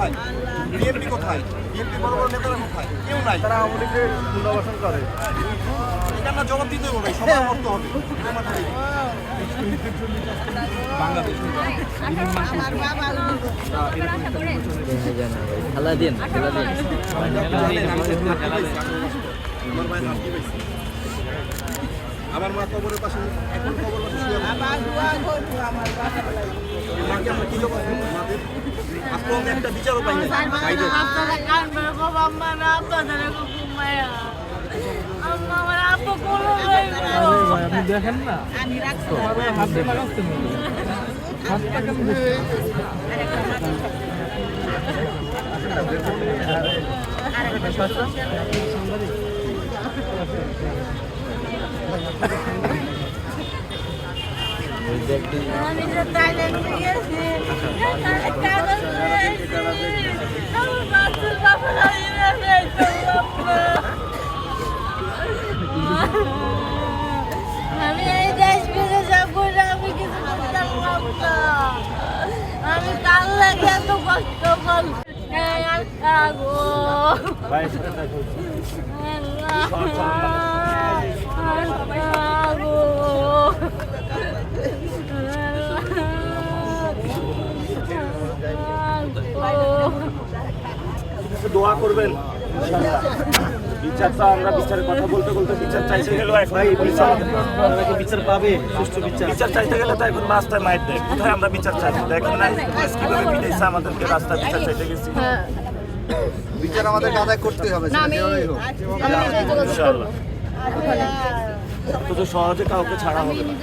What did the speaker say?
কোথায়? বিএনপি কোথায়? বিএনপি বড় বড় নেতারা কোথায়? কেউ নাই। তারা আওয়ামী লীগের পুনর্বাসন করে। এটার না জবাব দিতে হবে, সবার করতে হবে। খেলা দিন খেলা দিন আমার মা কবরের পাশে এখন কবর পাশে শুয়ে আছে। মাকে আমরা কি জবাব দেব? মাদের আজকে আমি একটা বিচারও পাই না। আপনি দেখেন না হাতে লাগাচ্ছেন হাতটা কেন আমি তো থাইল্যান্ড গিয়েছি কাগজ নিয়েছি আমার বাচ্চার বাবা আমি এই দেশ ফিরে যাবো না, আমি কিছু করতে পারবো না। আমি কাল লাগে এত কষ্ট করছি দোয়া করবেন বিচারটা আমরা বিচারের কথা বলতে বলতে বিচার চাইতে গেল বিচার পাবে সুষ্ঠু বিচার চাইতে গেলে তো এখন রাস্তায় মাইর দেয় কোথায় আমরা বিচার চাই দেখেন না কিভাবে বিদেশে আমাদেরকে রাস্তায় বিচার চাইতে গেছি বিচার আমাদেরকে আদায় করতে হবে ইনশাআল্লাহ তো সহজে কাউকে ছাড়া হবে না